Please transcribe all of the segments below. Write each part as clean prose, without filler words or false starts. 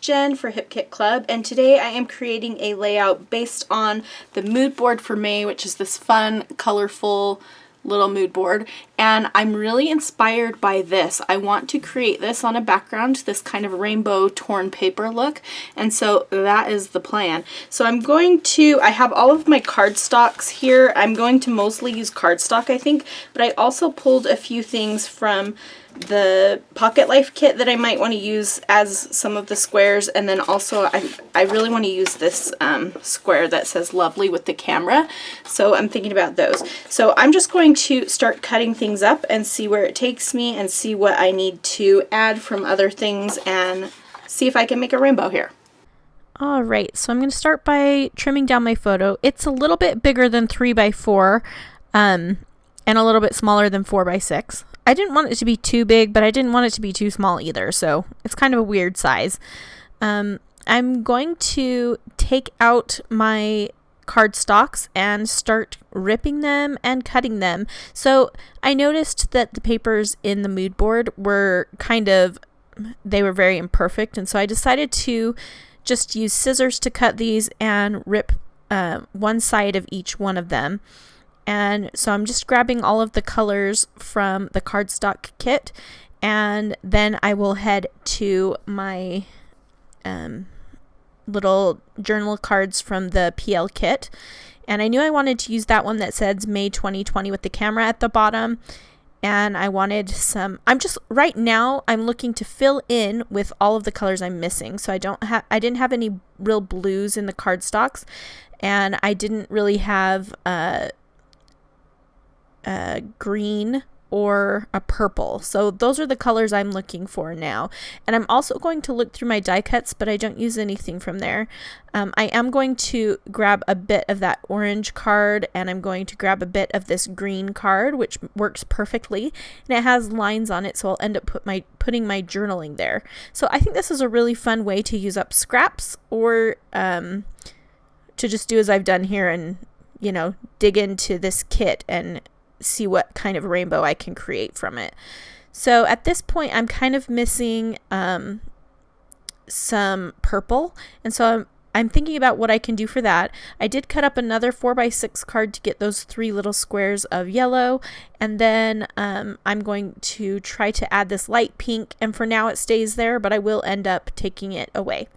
Jen for Hip Kit Club, and today I am creating a layout based on the mood board for May, which is this fun, colorful little mood board, and I'm really inspired by this. I want to create this on a background, this kind of rainbow torn paper look, and so that is the plan. So I have all of my cardstocks here. I'm going to mostly use cardstock, I think, but I also pulled a few things from the Pocket Life kit that I might want to use as some of the squares, and then also I really want to use this square that says lovely with the camera, so I'm thinking about those. So I'm just going to start cutting things up and see where it takes me and see what I need to add from other things and see if I can make a rainbow here. Alright, so I'm going to start by trimming down my photo. It's a little bit bigger than 3x4 and a little bit smaller than 4x6. I didn't want it to be too big, but I didn't want it to be too small either, so it's kind of a weird size. I'm going to take out my cardstocks and start ripping them and cutting them. So I noticed that the papers in the mood board were they were very imperfect, and so I decided to just use scissors to cut these and rip one side of each one of them. And so I'm just grabbing all of the colors from the cardstock kit, and then I will head to my little journal cards from the PL kit. And I knew I wanted to use that one that says May 2020 with the camera at the bottom. And I wanted right now I'm looking to fill in with all of the colors I'm missing. So I didn't have any real blues in the cardstocks, and I didn't really have green or a purple. So those are the colors I'm looking for now. And I'm also going to look through my die cuts, but I don't use anything from there. I am going to grab a bit of that orange card, and I'm going to grab a bit of this green card, which works perfectly, and it has lines on it, so I'll end up putting my journaling there. So I think this is a really fun way to use up scraps, or to just do as I've done here and, dig into this kit and see what kind of rainbow I can create from it. So at this point I'm kind of missing some purple, and so I'm thinking about what I can do for that. I did cut up another 4x6 card to get those 3 little squares of yellow, and then I'm going to try to add this light pink, and for now it stays there, but I will end up taking it away.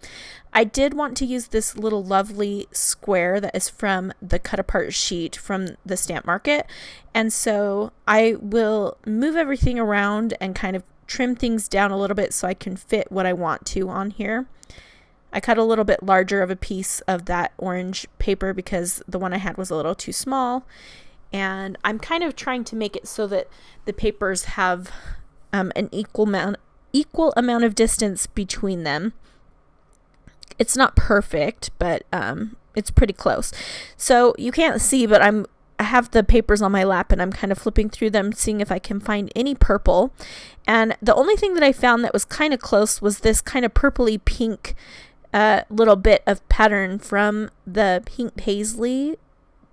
I did want to use this little lovely square that is from the cut apart sheet from the stamp market, and so I will move everything around and kind of trim things down a little bit so I can fit what I want to on here. I cut a little bit larger of a piece of that orange paper because the one I had was a little too small, and I'm kind of trying to make it so that the papers have an equal amount of distance between them. It's not perfect, but it's pretty close. So you can't see, but I have the papers on my lap, and I'm kind of flipping through them, seeing if I can find any purple. And the only thing that I found that was kind of close was this kind of purpley pink little bit of pattern from the Pink Paisley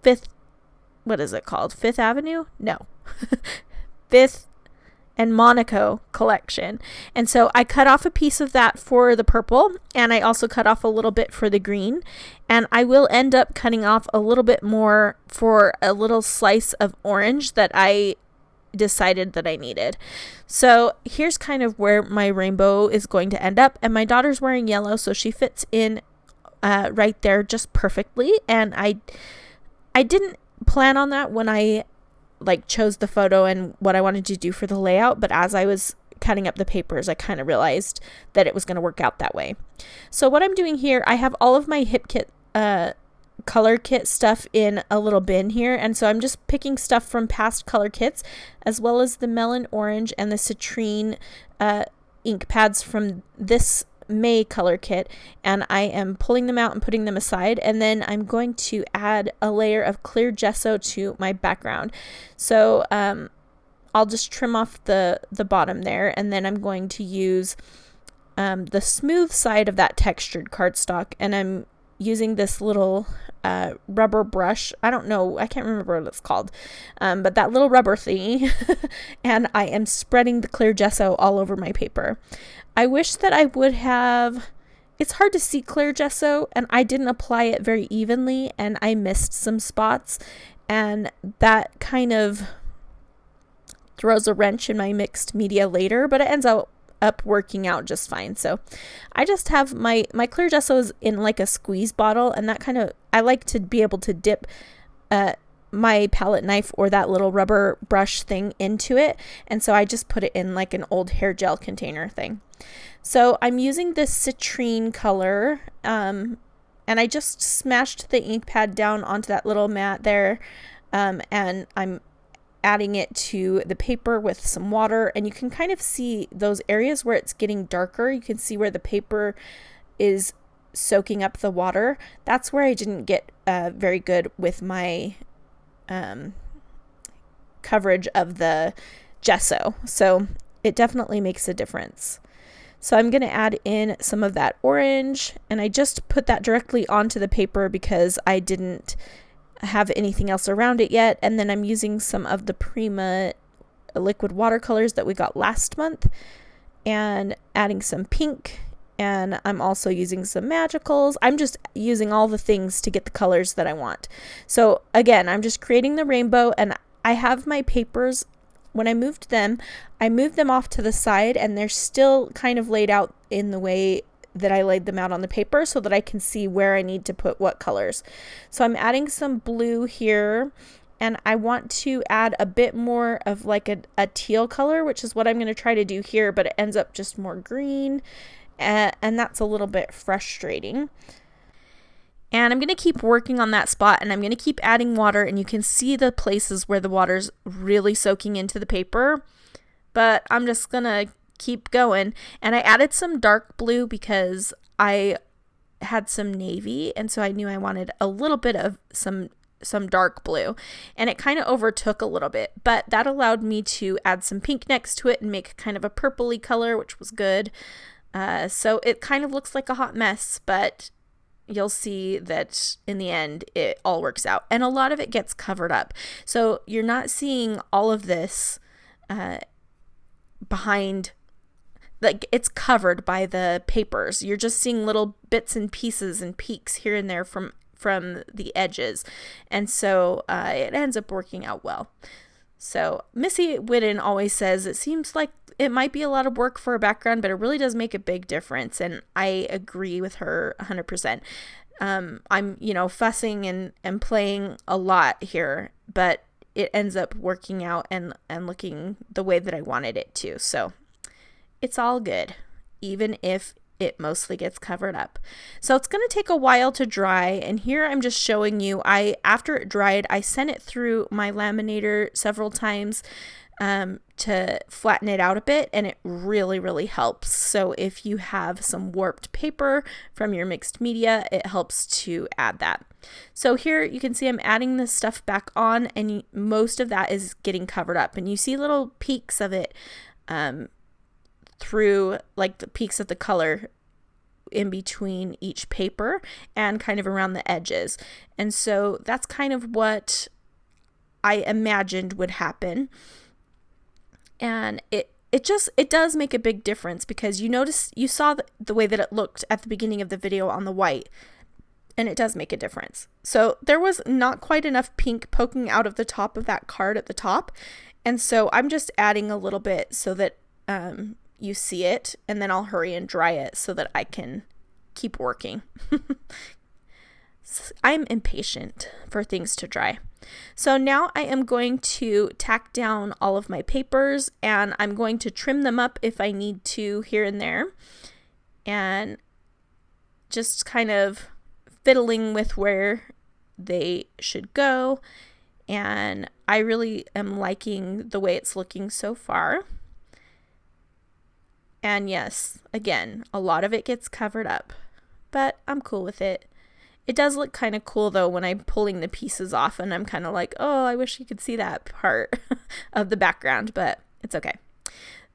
Fifth Avenue? No. Fifth and Monaco collection. And so I cut off a piece of that for the purple, and I also cut off a little bit for the green, and I will end up cutting off a little bit more for a little slice of orange that I decided that I needed. So here's kind of where my rainbow is going to end up, and my daughter's wearing yellow, so she fits in right there just perfectly. And I didn't plan on that when I chose the photo and what I wanted to do for the layout, but as I was cutting up the papers I kind of realized that it was going to work out that way. So what I'm doing here, I have all of my Hip Kit color kit stuff in a little bin here, and so I'm just picking stuff from past color kits, as well as the melon orange and the citrine ink pads from this May color kit, and I am pulling them out and putting them aside, and then I'm going to add a layer of clear gesso to my background. So I'll just trim off the bottom there, and then I'm going to use the smooth side of that textured cardstock, and I'm using this little rubber brush. I can't remember what it's called, but that little rubber thingy, and I am spreading the clear gesso all over my paper. I wish that I would have it's hard to see clear gesso, and I didn't apply it very evenly, and I missed some spots, and that kind of throws a wrench in my mixed media later, but it ends up working out just fine. So I just have my clear gesso is in like a squeeze bottle, and that kind of, I like to be able to dip my palette knife or that little rubber brush thing into it, and so I just put it in like an old hair gel container thing. So I'm using this citrine color, and I just smashed the ink pad down onto that little mat there, and I'm adding it to the paper with some water, and you can kind of see those areas where it's getting darker. You can see where the paper is soaking up the water. That's where I didn't get very good with my coverage of the gesso, so it definitely makes a difference. So I'm going to add in some of that orange, and I just put that directly onto the paper because I didn't have anything else around it yet. And then I'm using some of the Prima liquid watercolors that we got last month and adding some pink, and I'm also using some magicals. I'm just using all the things to get the colors that I want. So again, I'm just creating the rainbow, and I have my papers, when I moved them off to the side, and they're still kind of laid out in the way that I laid them out on the paper so that I can see where I need to put what colors. So I'm adding some blue here, and I want to add a bit more of like a teal color, which is what I'm going to try to do here, but it ends up just more green, and that's a little bit frustrating. And I'm going to keep working on that spot, and I'm going to keep adding water, and you can see the places where the water's really soaking into the paper, but I'm just going to keep going. And I added some dark blue because I had some navy, and so I knew I wanted a little bit of some dark blue, and it kind of overtook a little bit, but that allowed me to add some pink next to it and make kind of a purpley color, which was good. So it kind of looks like a hot mess, but you'll see that in the end it all works out, and a lot of it gets covered up, so you're not seeing all of this behind, like it's covered by the papers. You're just seeing little bits and pieces and peaks here and there from the edges, and so it ends up working out well. So Missy Whitten always says it seems like it might be a lot of work for a background, but it really does make a big difference, and I agree with her 100%. I'm, fussing and playing a lot here, but it ends up working out and looking the way that I wanted it to. So it's all good, even if it mostly gets covered up. So it's going to take a while to dry, and here I'm just showing you, after it dried, I sent it through my laminator several times to flatten it out a bit, and it really, really helps. So if you have some warped paper from your mixed media, it helps to add that. So here you can see I'm adding this stuff back on, and most of that is getting covered up, and you see little peaks of it through, like the peaks of the color in between each paper and kind of around the edges. And so that's kind of what I imagined would happen. And it does make a big difference, because you saw the way that it looked at the beginning of the video on the white, and it does make a difference. So there was not quite enough pink poking out of the top of that card at the top, and so I'm just adding a little bit so that you see it, and then I'll hurry and dry it so that I can keep working. I'm impatient for things to dry. So now I am going to tack down all of my papers, and I'm going to trim them up if I need to here and there, and just kind of fiddling with where they should go. And I really am liking the way it's looking so far. And yes, again, a lot of it gets covered up, but I'm cool with it. It does look kind of cool though when I'm pulling the pieces off, and I'm kind of like, oh, I wish you could see that part of the background, but it's okay.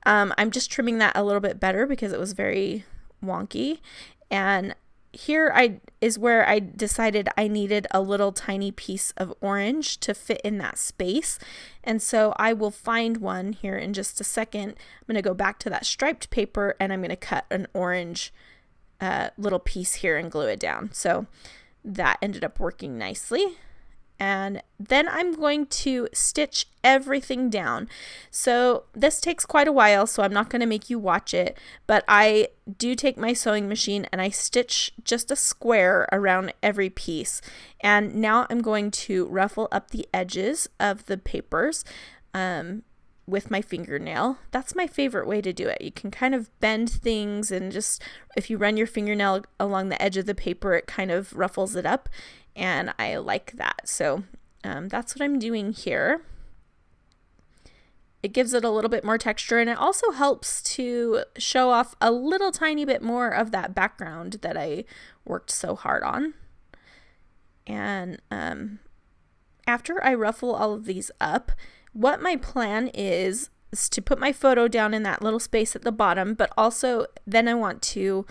I'm just trimming that a little bit better because it was very wonky. And here is where I decided I needed a little tiny piece of orange to fit in that space. And so I will find one here in just a second. I'm going to go back to that striped paper, and I'm going to cut an orange little piece here and glue it down. So that ended up working nicely. And then I'm going to stitch everything down. So this takes quite a while, so I'm not going to make you watch it, but I do take my sewing machine and I stitch just a square around every piece. And now I'm going to ruffle up the edges of the papers with my fingernail. That's my favorite way to do it. You can kind of bend things, and just if you run your fingernail along the edge of the paper, it kind of ruffles it up. And I like that. So that's what I'm doing here. It gives it a little bit more texture, and it also helps to show off a little tiny bit more of that background that I worked so hard on. And after I ruffle all of these up, what my plan is to put my photo down in that little space at the bottom, but also then I want to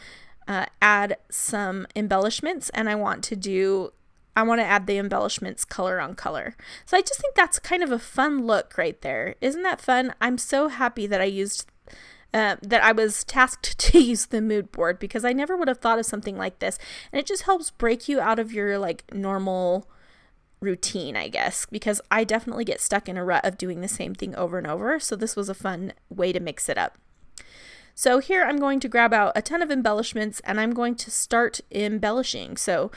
add some embellishments, and I want to add the embellishments color on color. So I just think that's kind of a fun look right there. Isn't that fun? I'm so happy that I was tasked to use the mood board, because I never would have thought of something like this. And it just helps break you out of your like normal routine, I guess, because I definitely get stuck in a rut of doing the same thing over and over. So this was a fun way to mix it up. So here I'm going to grab out a ton of embellishments, and I'm going to start embellishing. So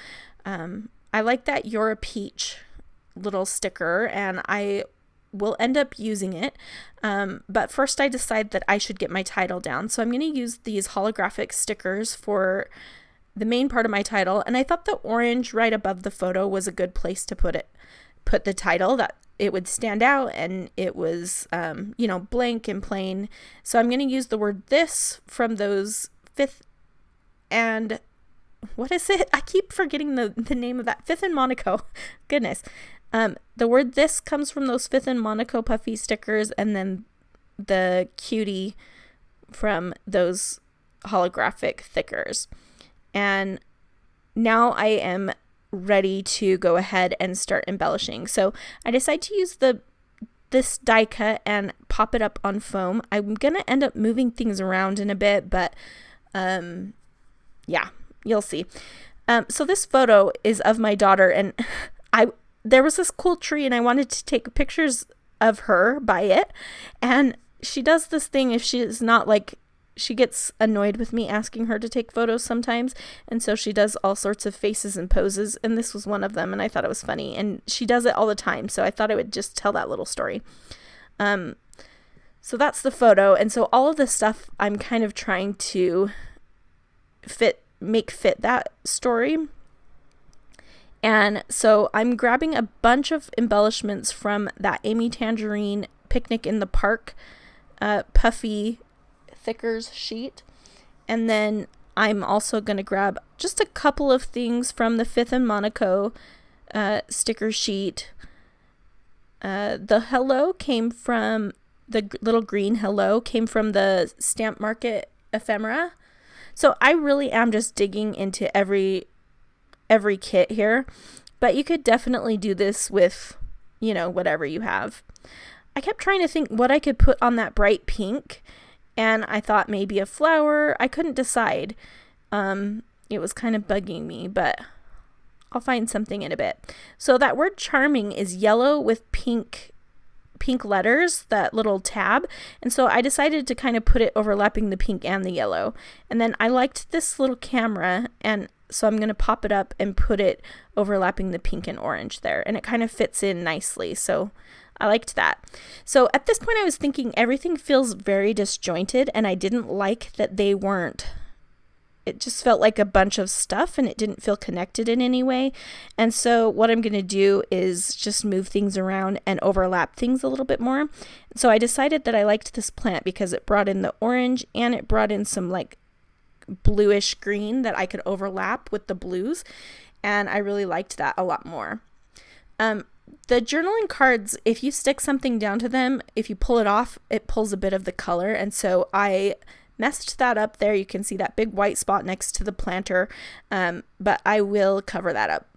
I like that You're a Peach little sticker, and I will end up using it. But first I decide that I should get my title down. So I'm going to use these holographic stickers for the main part of my title. And I thought the orange right above the photo was a good place to put the title, that it would stand out and it was, blank and plain. So I'm going to use the word this from those 5th and what is it? I keep forgetting the name of that. 5th and Monaco. Goodness. The word this comes from those 5th and Monaco puffy stickers, and then the cutie from those holographic stickers. And now I am ready to go ahead and start embellishing. So I decide to use this die cut and pop it up on foam. I'm going to end up moving things around in a bit, but yeah. You'll see. So this photo is of my daughter, and there was this cool tree, and I wanted to take pictures of her by it. And she does this thing if she's not like, she gets annoyed with me asking her to take photos sometimes. And so she does all sorts of faces and poses, and this was one of them, and I thought it was funny. And she does it all the time, so I thought I would just tell that little story. So that's the photo. And so all of this stuff I'm kind of trying to make fit that story. And so I'm grabbing a bunch of embellishments from that Amy Tangerine Picnic in the Park puffy thickers sheet. And then I'm also going to grab just a couple of things from the 5th and Monaco sticker sheet. The hello came from the little green hello came from the Stamp Market ephemera. So I really am just digging into every kit here, but you could definitely do this with, whatever you have. I kept trying to think what I could put on that bright pink, and I thought maybe a flower. I couldn't decide. It was kind of bugging me, but I'll find something in a bit. So that word charming is yellow with pink letters, that little tab, and so I decided to kind of put it overlapping the pink and the yellow. And then I liked this little camera, and so I'm going to pop it up and put it overlapping the pink and orange there, and it kind of fits in nicely, so I liked that. So at this point I was thinking everything feels very disjointed, and I didn't like that they weren't. It just felt like a bunch of stuff, and it didn't feel connected in any way. And so what I'm going to do is just move things around and overlap things a little bit more. So I decided that I liked this plant because it brought in the orange, and it brought in some like bluish green that I could overlap with the blues. And I really liked that a lot more. The journaling cards, if you stick something down to them, if you pull it off, it pulls a bit of the color. And so I messed that up there. You can see that big white spot next to the planter, but I will cover that up.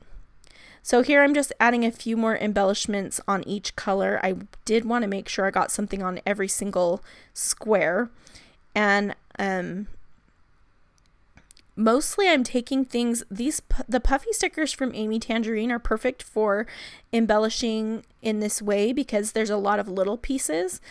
So here I'm just adding a few more embellishments on each color. I did want to make sure I got something on every single square. And mostly I'm taking things, the puffy stickers from Amy Tangerine are perfect for embellishing in this way because there's a lot of little pieces.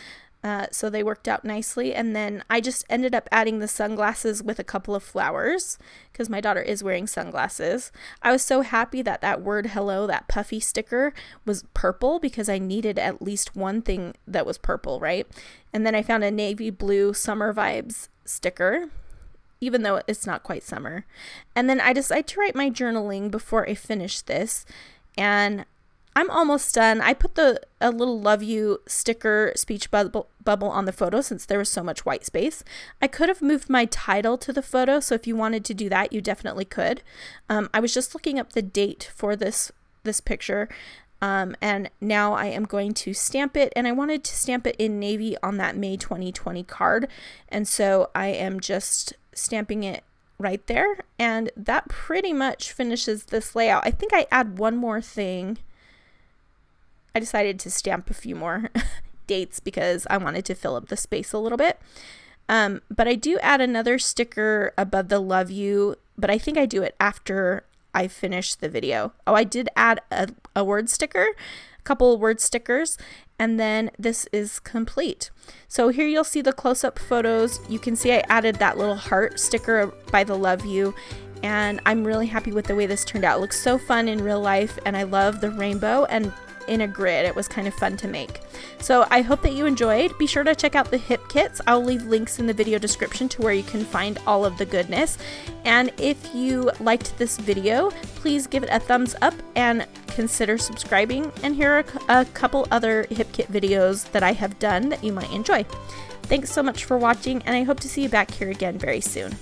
So they worked out nicely. And then I just ended up adding the sunglasses with a couple of flowers because my daughter is wearing sunglasses. I was so happy that that word hello, that puffy sticker, was purple because I needed at least one thing that was purple, right? And then I found a navy blue summer vibes sticker, even though it's not quite summer. And then I decided to write my journaling before I finish this. And I'm almost done. I put a little love you sticker speech bubble on the photo since there was so much white space. I could have moved my title to the photo, so if you wanted to do that, you definitely could. I was just looking up the date for this picture, and now I am going to stamp it, and I wanted to stamp it in navy on that May 2020 card, and so I am just stamping it right there, and that pretty much finishes this layout. I think I add one more thing. I decided to stamp a few more dates because I wanted to fill up the space a little bit. But I do add another sticker above the love you, but I think I do it after I finish the video. Oh, I did add a word sticker, a couple of word stickers, and then this is complete. So here you'll see the close-up photos. You can see I added that little heart sticker by the love you, and I'm really happy with the way this turned out. It looks so fun in real life, and I love the rainbow and in a grid. It was kind of fun to make. So I hope that you enjoyed. Be sure to check out the hip kits. I'll leave links in the video description to where you can find all of the goodness. And if you liked this video, please give it a thumbs up and consider subscribing. And here are a couple other hip kit videos that I have done that you might enjoy. Thanks so much for watching, and I hope to see you back here again very soon.